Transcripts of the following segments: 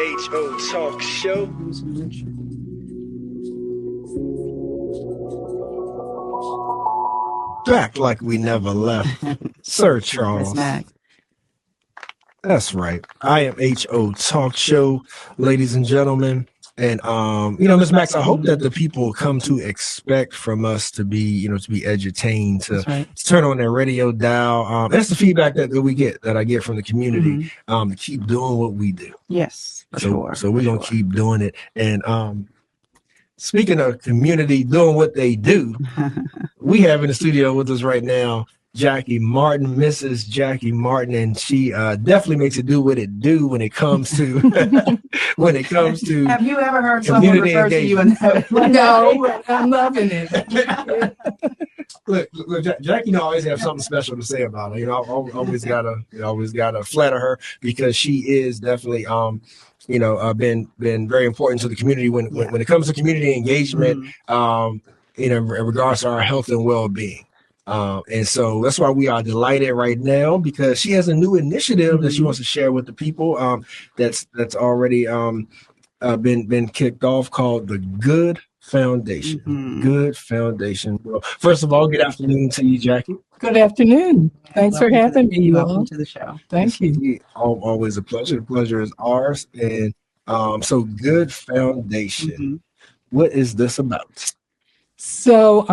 HO Talk Show. Back like we never left. Sir Charles. That's right. I am HO Talk Show, ladies and gentlemen. And Ms. Max, I hope that the people come to expect from us to be, to be edutained, to turn on their radio dial. That's the feedback that we get, that I get from the community, to keep doing what we do. Yes, so we're gonna keep doing it. And speaking of community doing what they do, we have in the studio with us right now Jackie Martin, Mrs. Jackie Martin, and she definitely makes it do what it do when it comes to Have you ever heard someone refer to you in that way? No, I'm loving it. Look, Jackie always have something special to say about her. Always gotta flatter her, because she is definitely been very important to the community when it comes to community engagement, in regards to our health and well-being. And so that's why we are delighted right now, because she has a new initiative that she wants to share with the people, that's already been kicked off, called the Good Foundation. Good Foundation. Well, first of all, good afternoon to you, Jackie. Good afternoon. Thanks for having me. Welcome to the show. Thank you. Always a pleasure. The pleasure is ours. And so Good Foundation. What is this about? So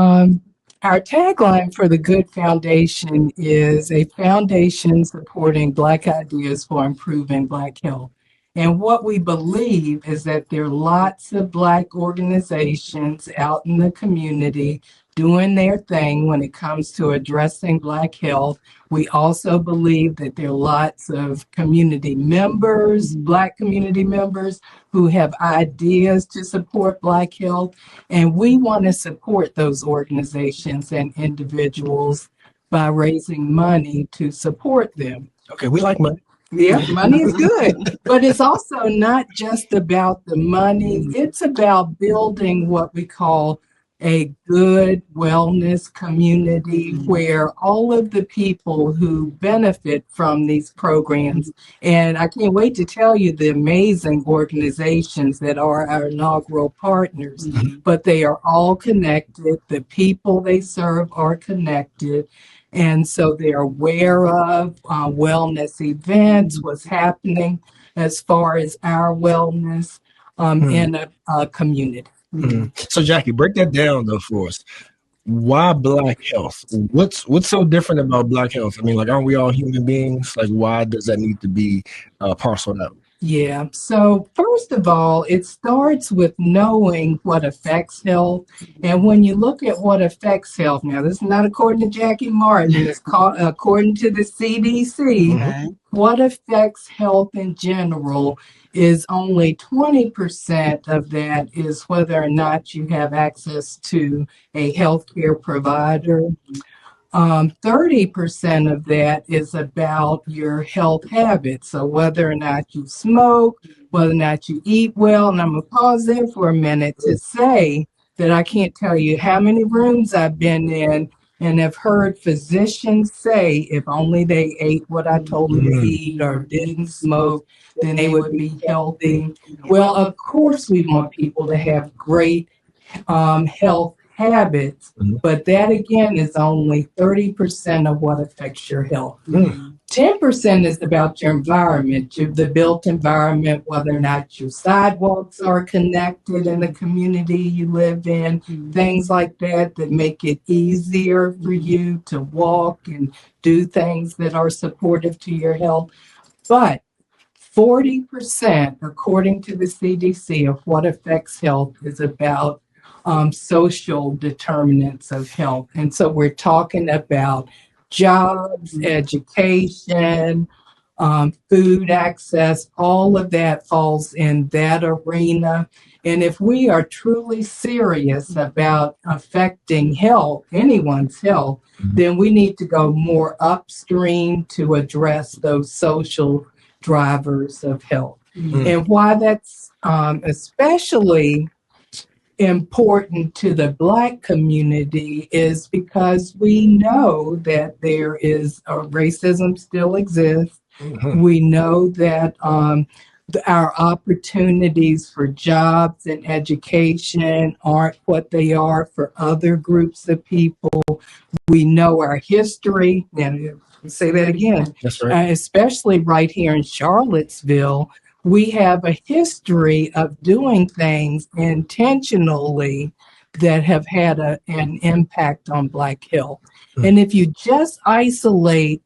our tagline for the Good Foundation is a foundation supporting Black ideas for improving Black health. And what we believe is that there are lots of Black organizations out in the community doing their thing when it comes to addressing Black health. We also believe that there are lots of community members, Black community members, who have ideas to support Black health. And we want to support those organizations and individuals by raising money to support them. Okay, we like money. Yeah, money is good, but it's also not just about the money. It's about building what we call a good wellness community where all of the people who benefit from these programs, and I can't wait to tell you the amazing organizations that are our inaugural partners, but they are all connected. The people they serve are connected. And so they're aware of wellness events, what's happening as far as our wellness in a community. So Jackie, break that down though for us. Why Black health? What's so different about Black health? I mean, like, aren't we all human beings? Like, why does that need to be parceled out? Yeah. So first of all, it starts with knowing what affects health. And when you look at what affects health, now this is not according to Jackie Martin, it's according to the CDC, what affects health in general is only 20% of that is whether or not you have access to a healthcare provider. 30% of that is about your health habits. So whether or not you smoke, whether or not you eat well. And I'm going to pause there for a minute to say that I can't tell you how many rooms I've been in and have heard physicians say if only they ate what I told them to eat or didn't smoke, then they would be healthy. Well, of course, we want people to have great health habits, but that again is only 30% of what affects your health. 10% is about your environment, the built environment, whether or not your sidewalks are connected in the community you live in, things like that that make it easier for you to walk and do things that are supportive to your health. But 40%, according to the CDC, of what affects health is about social determinants of health. And so we're talking about jobs, education, food access, all of that falls in that arena. And if we are truly serious about affecting health, anyone's health, then we need to go more upstream to address those social drivers of health. And why that's especially important to the Black community is because we know that there is racism still exists. We know that our opportunities for jobs and education aren't what they are for other groups of people. We know our history, and I'll say that again, That's right. especially right here in Charlottesville. We have a history of doing things intentionally that have had an impact on Black health. And if you just isolate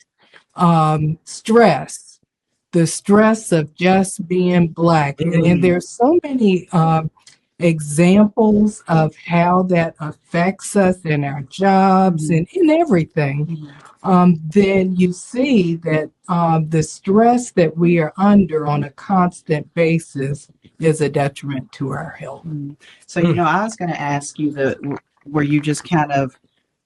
stress, the stress of just being Black, and there's so many examples of how that affects us in our jobs and in everything, then you see that the stress that we are under on a constant basis is a detriment to our health. So, I was going to ask you where you just kind of,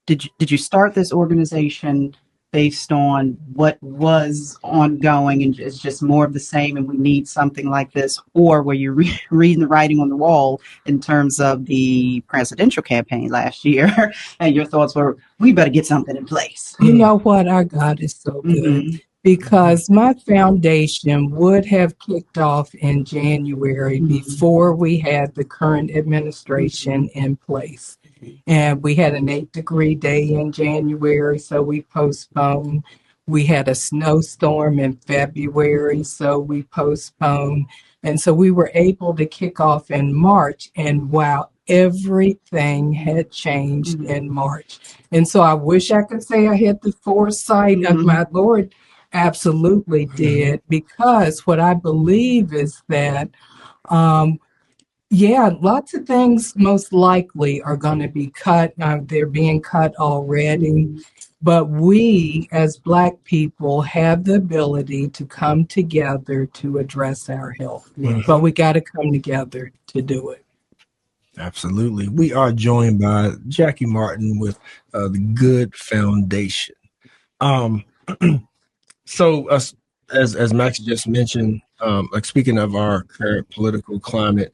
did you start this organization based on what was ongoing and it's just more of the same and we need something like this? Or were you reading the writing on the wall in terms of the presidential campaign last year and your thoughts were, we better get something in place? You know what? Our God is so good. Because my foundation would have kicked off in January before we had the current administration in place. And we had an 8-degree day in January, so we postponed. We had a snowstorm in February, so we postponed. And so we were able to kick off in March. And wow, everything had changed in March. And so I wish I could say I had the foresight of my Lord. Absolutely did, because what I believe is that, lots of things most likely are going to be cut. They're being cut already. But we, as Black people, have the ability to come together to address our health. But we got to come together to do it. Absolutely. We are joined by Jackie Martin with the Good Foundation. So, as Max just mentioned, like speaking of our current political climate,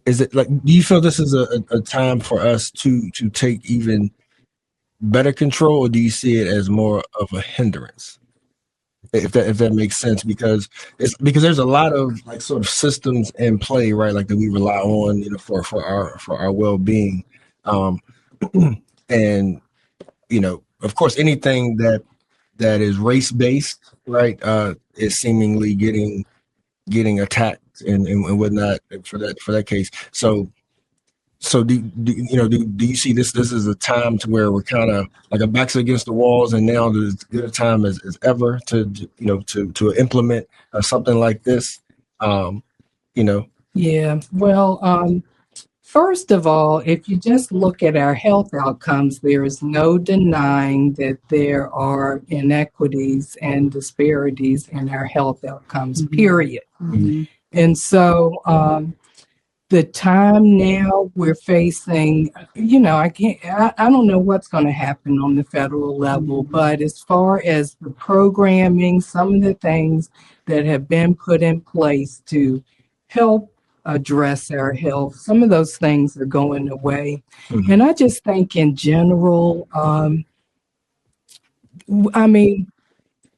is it like, do you feel this is a time for us to take even better control, or do you see it as more of a hindrance? If that makes sense, because there's a lot of like sort of systems in play, right? Like that we rely on, for our well-being, and of course, anything that is race-based, right, is seemingly getting attacked and whatnot for that case. So do you see this is a time to where we're kind of like our backs against the walls, and now there's as good a time as ever to implement something like this? Yeah. Well, first of all, if you just look at our health outcomes, there is no denying that there are inequities and disparities in our health outcomes, period. And so the time now we're facing, I don't know what's going to happen on the federal level, but as far as the programming, some of the things that have been put in place to help address our health, some of those things are going away. And I just think in general,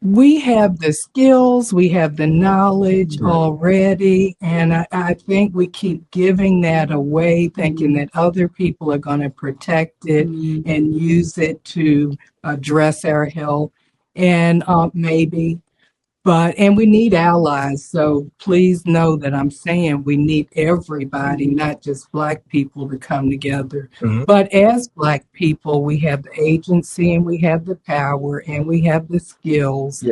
we have the skills, we have the knowledge already, and I think we keep giving that away, thinking that other people are going to protect it and use it to address our health. And maybe, and we need allies. So please know that I'm saying we need everybody, not just Black people, to come together. But as Black people, we have the agency and we have the power and we have the skills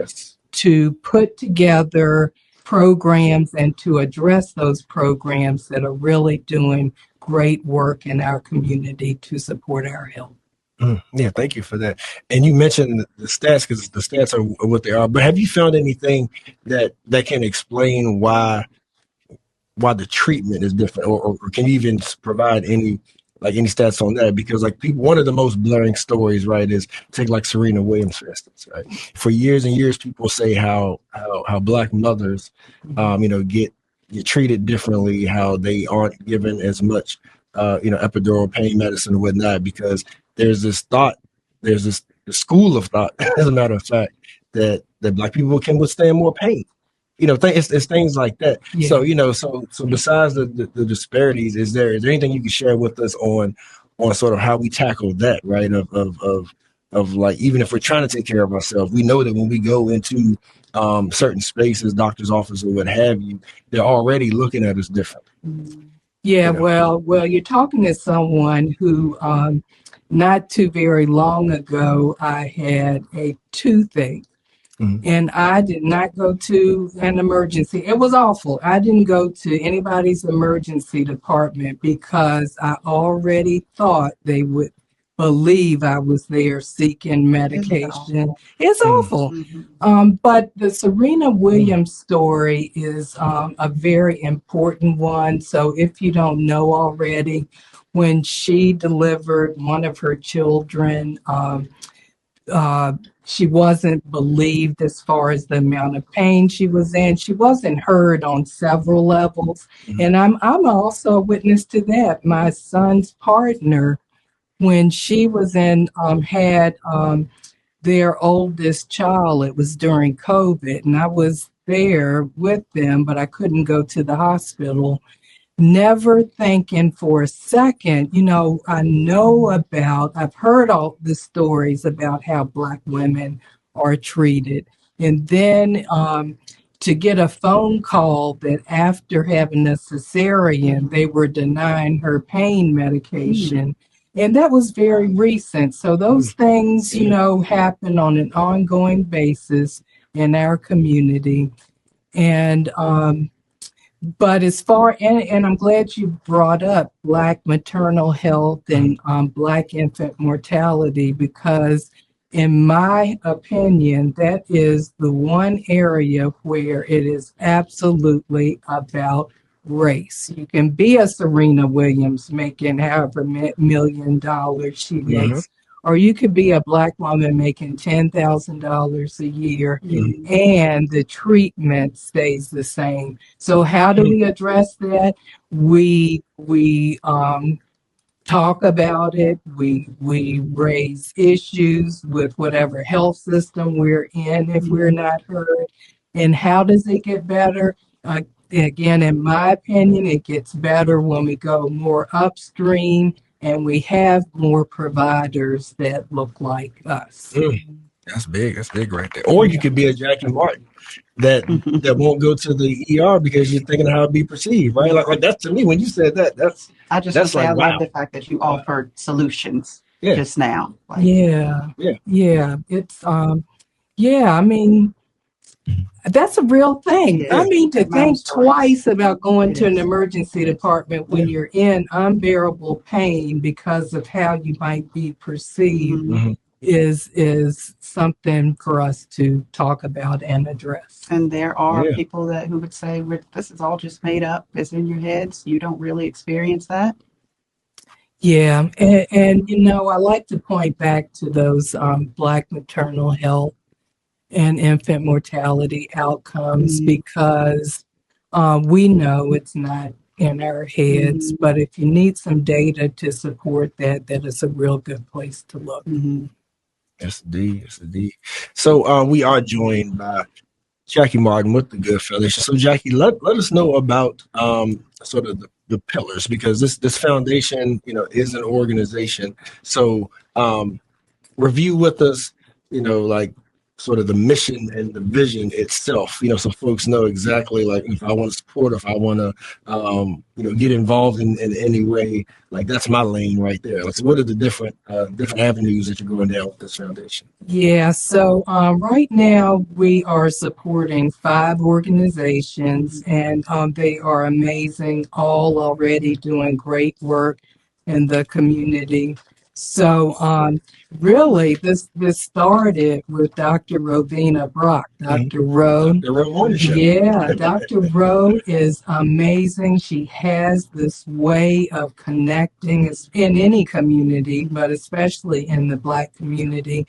to put together programs and to address those programs that are really doing great work in our community to support our health. Yeah, thank you for that. And you mentioned the stats, because the stats are what they are. But have you found anything that can explain why the treatment is different, or can you even provide any stats on that? Because one of the most blurring stories, right, is take like Serena Williams, for instance, right? For years and years, people say how Black mothers, get treated differently, how they aren't given as much, epidural pain medicine and whatnot, because there's this school of thought, as a matter of fact, that Black people can withstand more pain. it's things like that. Yeah. So, so besides the disparities, is there anything you can share with us on sort of how we tackle that, right? Of like, even if we're trying to take care of ourselves, we know that when we go into certain spaces, doctor's office or what have you, they're already looking at us different. Yeah, Yeah. well, you're talking to someone who, not too very long ago, I had a toothache. Mhm. And I did not go to an emergency. It was awful. I didn't go to anybody's emergency department because I already thought they would believe I was there seeking medication. It's Mm. awful. Mhm. But the Serena Williams story is a very important one. So if you don't know already, when she delivered one of her children, uh, she wasn't believed as far as the amount of pain she was in. She wasn't heard on several levels. Mhm. And I'm also a witness to that. My son's partner, when she was had their oldest child, it was during COVID, and I was there with them, but I couldn't go to the hospital. Never thinking for a second, I've heard all the stories about how Black women are treated. And then to get a phone call that after having a cesarean, they were denying her pain medication. And that was very recent. So those things, happen on an ongoing basis in our community. And but as far and I'm glad you brought up Black maternal health and Black infant mortality, because in my opinion, that is the one area where it is absolutely about race. You can be a Serena Williams making however million dollars she Mhm. makes, or you could be a Black woman making $10,000 a year and the treatment stays the same. So how do we address that? We talk about it. We raise issues with whatever health system we're in if we're not heard. And how does it get better? Again, in my opinion, it gets better when we go more upstream and we have more providers that look like us. Mm. That's big. That's big right there. Or you could be a Jackie Martin that won't go to the ER because you're thinking how it'd be perceived, right? Like that's, to me, when you said that, that's I just want that's to say like, I wow. love the fact that you offered solutions Yeah. just now. Like, Yeah. Yeah. Yeah. It's I mean, that's a real thing. Yeah. I mean, to That think matters to us. twice about going to an Yes. emergency department when you're in unbearable pain because of how you might be perceived Mhm. Mhm. is something for us to talk about and address. And there are Yeah. people who would say, this is all just made up. It's in your heads. You don't really experience that. Yeah, and I like to point back to those Black maternal health and infant mortality outcomes because we know it's not in our heads, but if you need some data to support that, that is a real good place to look. Mhm. Yes, indeed. Yes, indeed. So we are joined by Jackie Martin with the Good Foundation. So Jackie, let us know about sort of the pillars, because this foundation, is an organization. So review with us, like sort of the mission and the vision itself, so folks know exactly, like, if I want to support, if I want to, get involved in any way, like that's my lane right there. Like, so what are the different avenues that you're going down with this foundation? Yeah, so right now we are supporting 5 organizations, and they are amazing, all already doing great work in the community. So really, this started with Dr. Rovina Brock. Dr. Rowe, The Real Morning Show. yeah, Dr. Rowe is amazing. She has this way of connecting in any community, but especially in the Black community.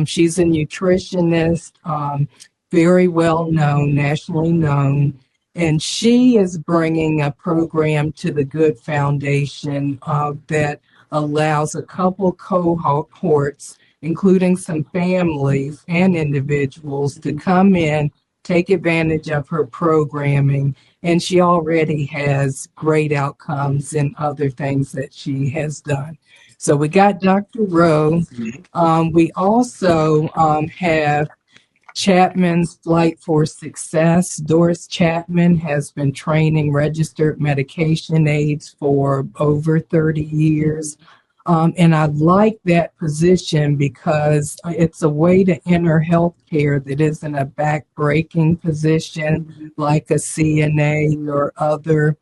She's a nutritionist, very well known, nationally known, and she is bringing a program to the Good Foundation that allows a couple cohorts, including some families and individuals, to come in take advantage of her programming. And she already has great outcomes in other things that she has done. So we got Dr. Rowe. We also have Chapman's Flight for Success. Doris Chapman has been training registered medication aides for over 30 years. And I like that position because it's a way to enter healthcare that isn't a back-breaking position like a CNA or other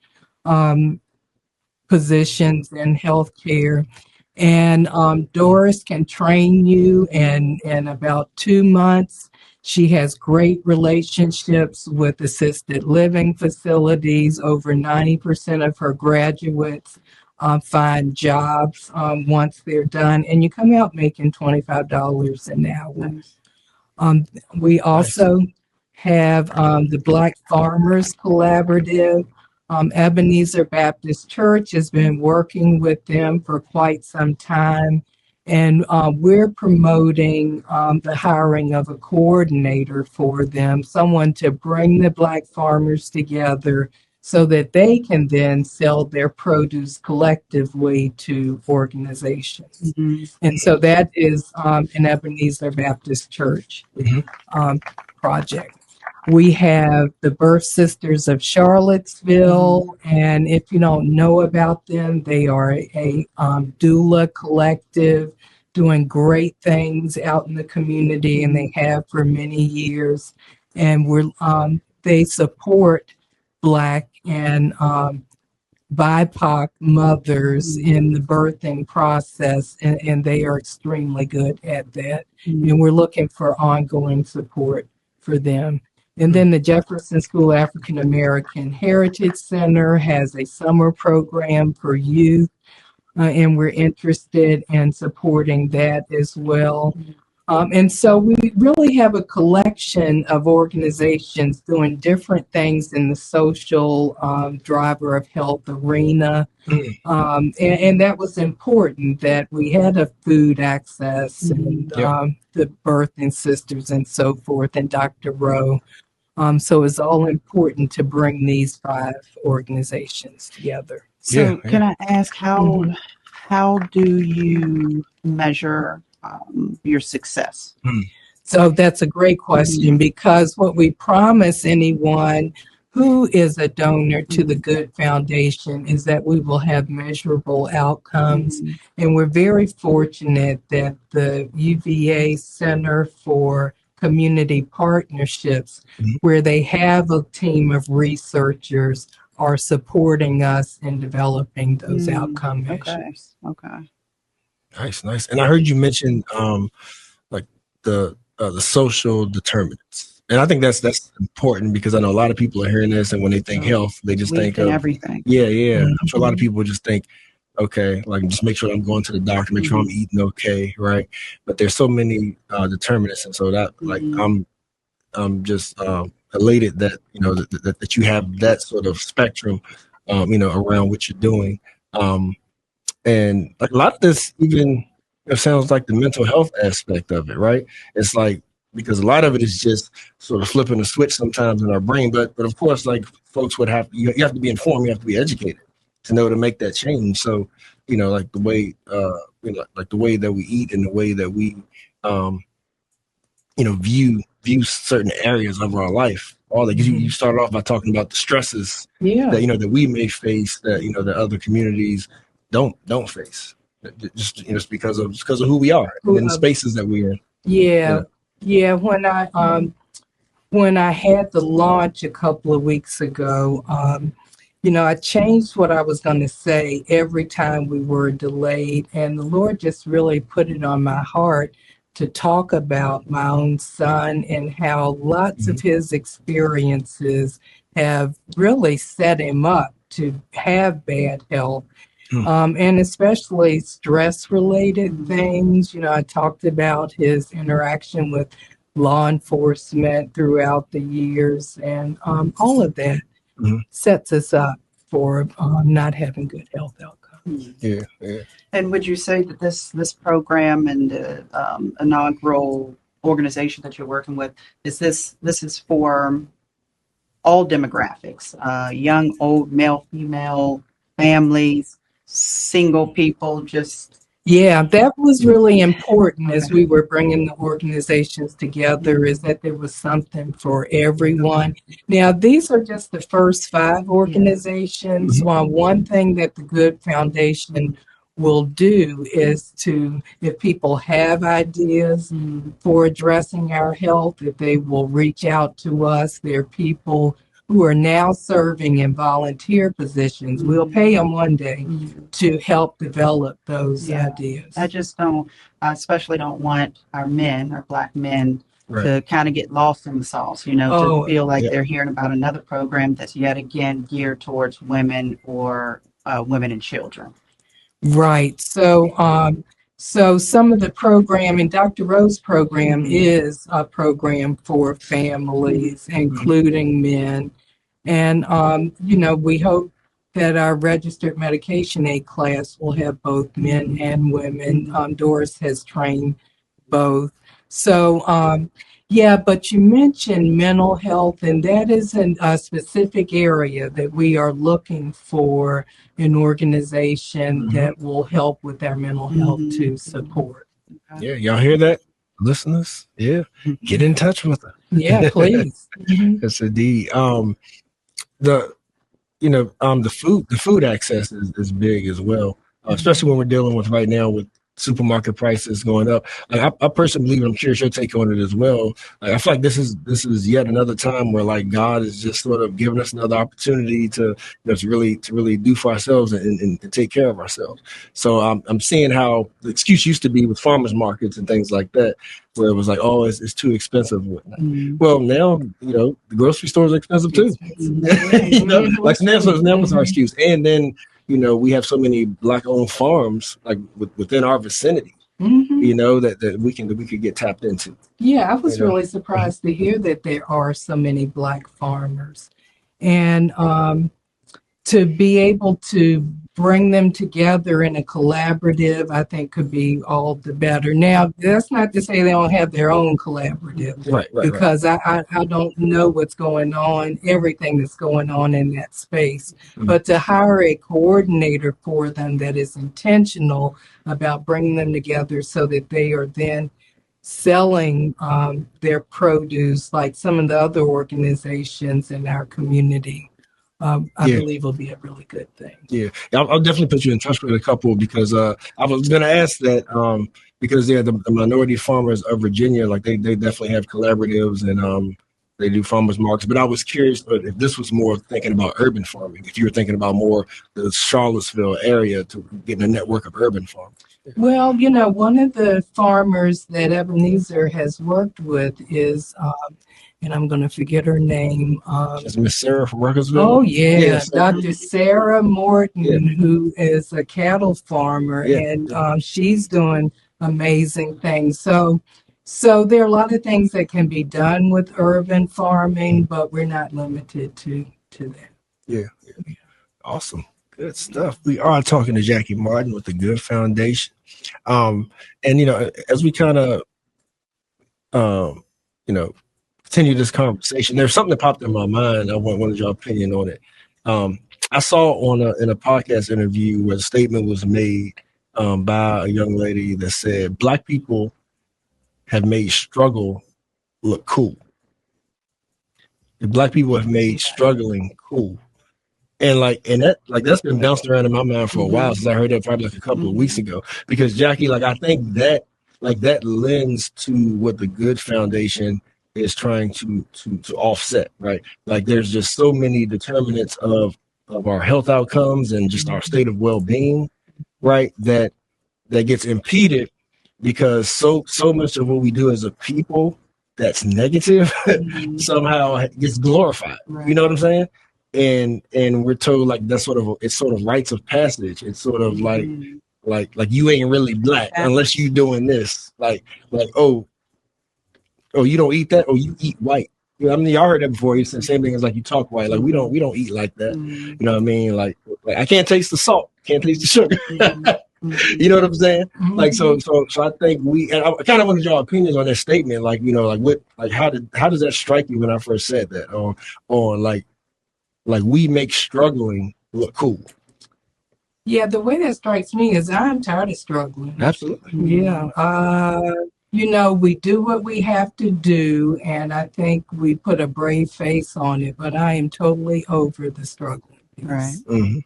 positions in healthcare. And Doris can train you in about 2 months. She has great relationships with assisted living facilities. Over 90% of her graduates find jobs once they're done, and you come out making $25 an hour. We also have the Black Farmers Collaborative. Ebenezer Baptist Church has been working with them for quite some time, and we're promoting the hiring of a coordinator for them, someone to bring the Black farmers together so that they can then sell their produce collectively to organizations. And so that is an Ebenezer Baptist Church project. We have the Birth Sisters of Charlottesville, and if you don't know about them, they are a doula collective doing great things out in the community, and they have for many years. And they support Black and BIPOC mothers in the birthing process, and they are extremely good at that. And we're looking for ongoing support for them. And then the Jefferson School African American Heritage Center has a summer program for youth, and we're interested in supporting that as well. And so we really have a collection of organizations doing different things in the social driver of health arena. And that was important that we had a food access and the birthing sisters and so forth, and Dr. Rowe. So it's all important to bring these 5 organizations together. So can I ask how do you measure your success? So that's a great question, because what we promise anyone who is a donor to the Good Foundation is that we will have measurable outcomes. And we're very fortunate that the UVA Center for Community Partnerships, where they have a team of researchers, are supporting us in developing those outcome measures. Okay. Nice. And I heard you mention like the social determinants, and I think that's important, because I know a lot of people are hearing this, and when they think health, they just think of everything. I'm sure a lot of people just think, okay, like just make sure I'm going to the doctor, make sure I'm eating okay, right? But there's so many determinants, and so that like I'm just elated that that you have that sort of spectrum, around what you're doing. And like a lot of this even sounds like the mental health aspect of it, right? It's like, because a lot of it is just sort of flipping a switch sometimes in our brain. But of course, like folks would have, you have to be informed, you have to be educated to know to make that change. So, like the way, like the way that we eat and the way that we, view certain areas of our life. All that, you started off by talking about the stresses that, that we may face, that, that other communities don't face, just because of who we are and the spaces that we're in. When I had the launch a couple of weeks ago, I changed what I was going to say every time we were delayed, and the Lord just really put it on my heart to talk about my own son and how lots of his experiences have really set him up to have bad health. And especially stress-related things. I talked about his interaction with law enforcement throughout the years, and all of that sets us up for not having good health outcomes. And would you say that this program and the inaugural organization that you're working with, this is for all demographics, young, old, male, female, families, single people, just Yeah, that was really important as we were bringing the organizations together, is that there was something for everyone. Now, these are just the first 5 organizations. One thing that the Good Foundation will do is to, if people have ideas for addressing our health, if they will reach out to us. There are people who are now serving in volunteer positions. We'll pay them one day to help develop those ideas. I just don't, I especially don't want our Black men, Right. to kind of get lost in the sauce, to feel like they're hearing about another program that's yet again geared towards women or women and children. Right. So some of the programming, Dr. Rowe's program is a program for families, including men. And, we hope that our registered medication aid class will have both men and women. Doris has trained both. So, but you mentioned mental health, and that is a specific area that we are looking for an organization that will help with our mental health to support. Yeah, y'all hear that, listeners? Yeah, get in touch with her. Yeah, please. Yes, indeed. The food access is big as well, especially when we're dealing with right now with supermarket prices going up. Like I personally believe, and I'm curious your take on it as well. Like I feel like this is yet another time where like God is just sort of giving us another opportunity to to really do for ourselves and take care of ourselves. So I'm seeing how the excuse used to be with farmers markets and things like that, where it was like, oh, it's too expensive. Well, now the grocery stores are expensive too. Like now was our excuse, and then. We have so many Black-owned farms like within our vicinity, that we could get tapped into. Yeah, I was really surprised to hear that there are so many Black farmers, and to be able to bring them together in a collaborative, I think could be all the better. Now, that's not to say they don't have their own collaborative, right? Because I don't know what's going on, everything that's going on in that space. But to hire a coordinator for them that is intentional about bringing them together so that they are then selling their produce like some of the other organizations in our community. I believe will be a really good thing. Yeah, I'll definitely put you in touch with a couple because I was going to ask that because the minority farmers of Virginia, like they definitely have collaboratives and they do farmers markets. But I was curious, but if this was more thinking about urban farming, if you were thinking about more the Charlottesville area to getting a network of urban farmers. Well, one of the farmers that Ebenezer has worked with is. And I'm going to forget her name. Is Miss Sarah from Ruckersville? Oh, yeah. Dr. Sarah Morton, who is a cattle farmer, and she's doing amazing things. So there are a lot of things that can be done with urban farming, but we're not limited to that. Yeah. Awesome. Good stuff. We are talking to Jackie Martin with the Good Foundation. And, as we kind of, continue this conversation, there's something that popped in my mind. I wanted your opinion on it. I saw in a podcast interview where a statement was made by a young lady that said Black people have made struggle look cool. Black people have made struggling cool. And that's been bouncing around in my mind for a while since I heard that probably like a couple of weeks ago. Because Jackie, I think that lends to what the Good Foundation is trying to offset, right? Like there's just so many determinants of our health outcomes and just our state of well-being, right? That gets impeded because so much of what we do as a people that's negative somehow gets glorified. Right. You know what I'm saying? And we're told like it's sort of rites of passage. It's sort of like you ain't really Black unless you doing this. Like oh, you don't eat that? Oh, you eat white. Y'all heard that before. You said the same thing as like you talk white. Like we don't eat like that. You know what I mean? Like I can't taste the salt, can't taste the sugar. You know what I'm saying? Mhm. Like so I think and I kind of want to draw opinions on that statement. Like, you know, how does that strike you when I first said that? On like we make struggling look cool. Yeah, the way that strikes me is I'm tired of struggling. Absolutely. Yeah. You know, we do what we have to do, and I think we put a brave face on it, but I am totally over the struggle. Right. Mm-hmm.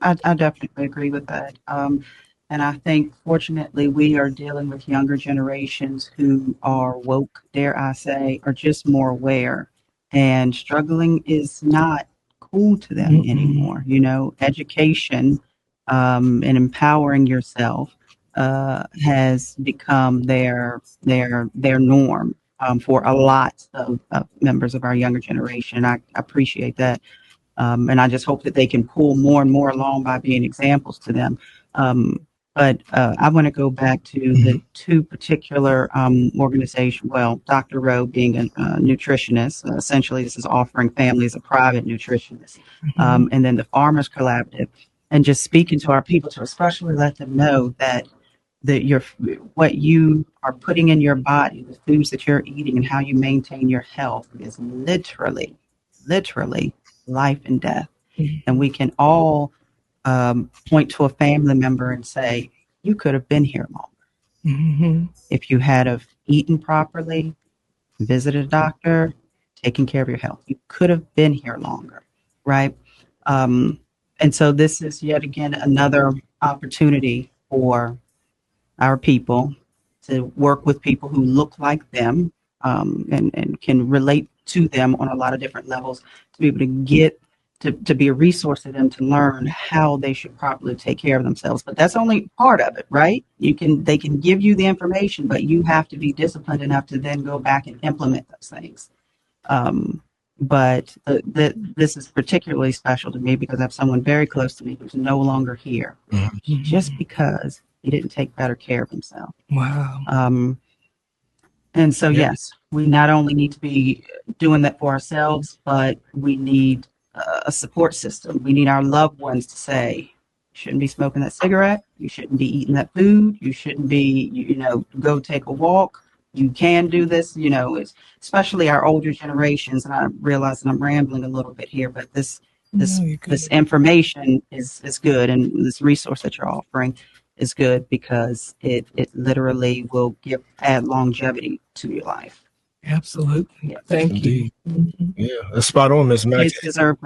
I definitely agree with that. And I think, fortunately, we are dealing with younger generations who are woke, dare I say, or just more aware. And struggling is not cool to them Mm-mm. anymore. You know, education and empowering yourself has become their norm for a lot of members of our younger generation. I appreciate that. And I just hope that they can pull more and more along by being examples to them. But I want to go back to the two particular organizations. Well, Dr. Rowe being a nutritionist, essentially this is offering families a private nutritionist, and then the Farmers Collaborative, and just speaking to our people to especially let them know that what you are putting in your body, the foods that you're eating, and how you maintain your health is literally life and death. And we can all point to a family member and say, you could have been here longer. If you had have eaten properly, visited a doctor, taken care of your health, you could have been here longer, right? And so this is yet again another opportunity for our people to work with people who look like them and can relate to them on a lot of different levels, to be able to get to be a resource to them to learn how they should properly take care of themselves. But that's only part of it, right? They can give you the information, but you have to be disciplined enough to then go back and implement those things. But this is particularly special to me because I have someone very close to me who's no longer here, just because he didn't take better care of himself. Wow. And so, yes, we not only need to be doing that for ourselves, but we need a support system. We need our loved ones to say, you shouldn't be smoking that cigarette. You shouldn't be eating that food. You shouldn't be, go take a walk. You can do this, it's especially our older generations. And I realize that I'm rambling a little bit here, but this information is good. And this resource that you're offering is good because it literally will add longevity to your life. Absolutely. Thank you. Yeah, that's spot on, Miss Max. Kids deserve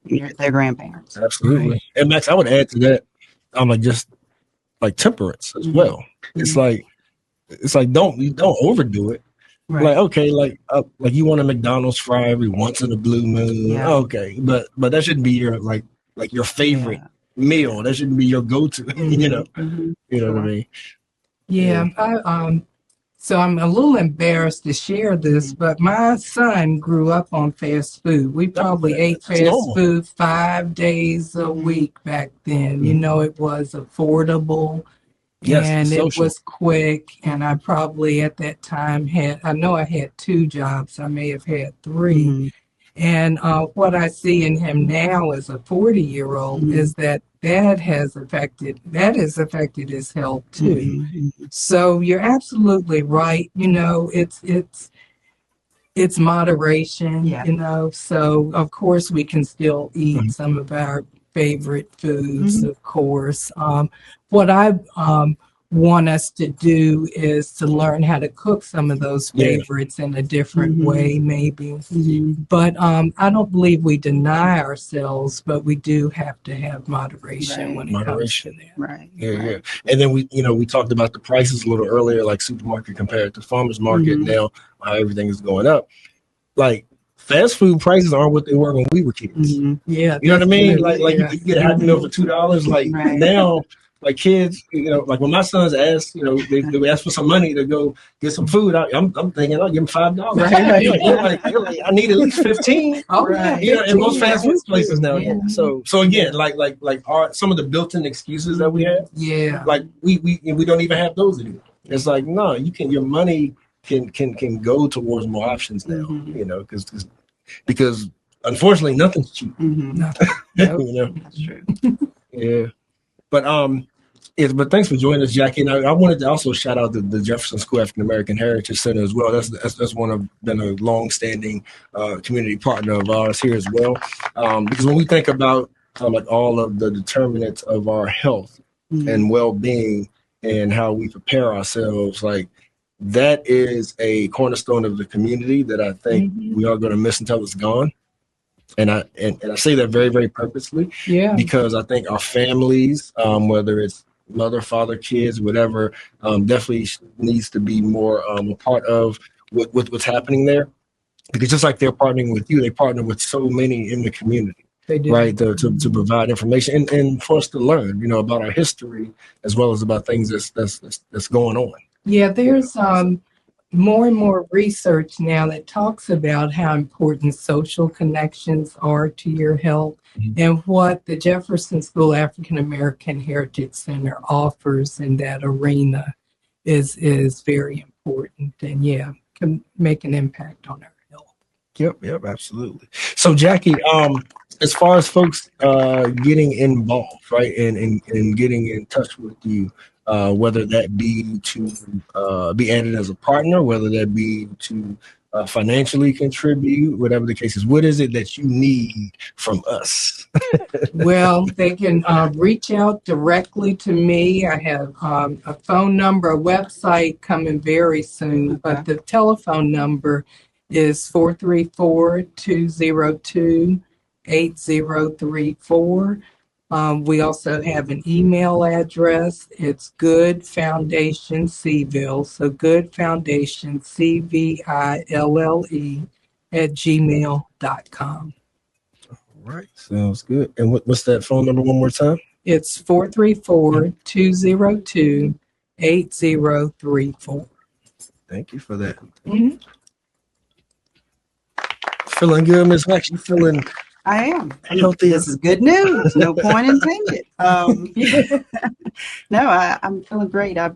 their grandparents. Absolutely. Right. And Max, I would add to that, just like temperance as well. It's like don't overdo it. Right. Like, okay, like you want a McDonald's fry every once in a blue moon. Yeah. Okay, but that shouldn't be your like your favorite meal. That shouldn't be your go-to. You know what I mean? Yeah. So I'm a little embarrassed to share this, but my son grew up on fast food. We probably ate fast food 5 days a week back then. It was affordable. Yes, and social. It was quick. And I probably at that time I had 2 jobs. I may have had 3. And what I see in him now as a 40-year-old is that has affected his health too. So you're absolutely right. It's moderation, so of course we can still eat some of our favorite foods, of course. What I want us to do is to learn how to cook some of those favorites in a different way, maybe. But I don't believe we deny ourselves, but we do have to have moderation when it comes to that. Right. Yeah. And then we talked about the prices a little earlier, like supermarket compared to farmers market. Now how everything is going up. Like fast food prices aren't what they were when we were kids. Yeah. You know what I mean? Like you get a Happy Meal for $2. Like now, like kids, like when my sons ask, they ask for some money to go get some food. I'm thinking I'll give them $5. You're like, I need at least 15. In most fast food places now. So again, like some of the built-in excuses that we have. Like we don't even have those anymore. It's like no, your money can go towards more options now. Because unfortunately nothing's cheap. Nothing. That's true. Yeah. But Yes, but thanks for joining us, Jackie. And I wanted to also shout out the Jefferson School African American Heritage Center as well. That's one of been a long-standing community partner of ours here as well. Because when we think about like all of the determinants of our health and well-being and how we prepare ourselves, like that is a cornerstone of the community that I think we are going to miss until it's gone. And I say that very, very purposely, because I think our families, whether it's mother, father, kids, whatever, definitely needs to be more a part of what's happening there. Because just like they're partnering with you, they partner with so many in the community, They do. right? To provide information and for us to learn, about our history as well as about things that's going on. Yeah, there's more and more research now that talks about how important social connections are to your health, and what the Jefferson School African American Heritage Center offers in that arena is very important, and can make an impact on our health. Yep, absolutely. So Jackie, as far as folks getting involved, right, and getting in touch with you, whether that be to be added as a partner, whether that be to financially contribute, whatever the case is, what is it that you need from us? Well, they can reach out directly to me. I have a phone number, a website coming very soon, but the telephone number is 434-202-8034. We also have an email address. It's Good Foundation Seville. So Good Foundation, CVILLE @gmail.com. All right, sounds good. And what's that phone number one more time? It's 434-202-8034. Thank you for that. Mhm. Feeling good, Miss Wax? You feeling I am. healthy? This is good news. No point intended. No, I'm feeling great. I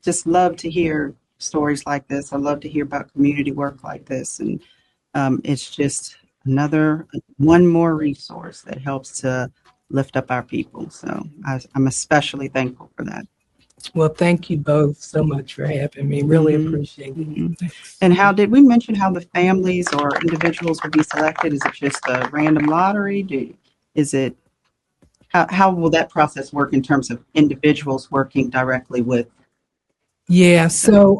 just love to hear stories like this. I love to hear about community work like this. And it's just one more resource that helps to lift up our people. So I'm especially thankful for that. Well, thank you both so much for having me. Really appreciate it. Thanks. And how did we mention how the families or individuals will be selected? Is it just a random lottery? How will that process work in terms of individuals working directly with? Yeah, so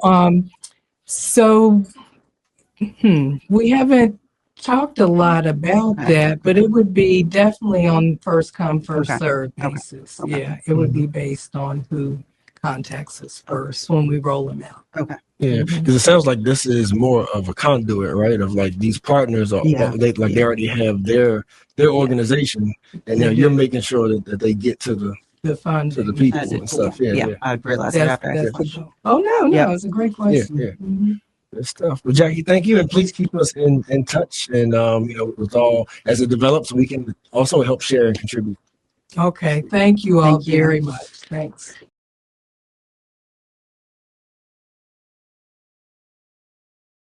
we haven't talked a lot about that, but it would be definitely on first come, first served basis. Okay. Yeah, it would be based on who contacts us first when we roll them out. Okay. Yeah, because it sounds like this is more of a conduit, right? Of like these partners are they already have their organization, and now you're making sure that they get to the fund to the people and stuff. Yeah. I realized that. Oh no, it's a great question. Yeah. Good stuff. Well, Jackie, thank you, and please keep us in touch, and with all as it develops, we can also help share and contribute. Okay, thank you all Thank you. very much. Thanks.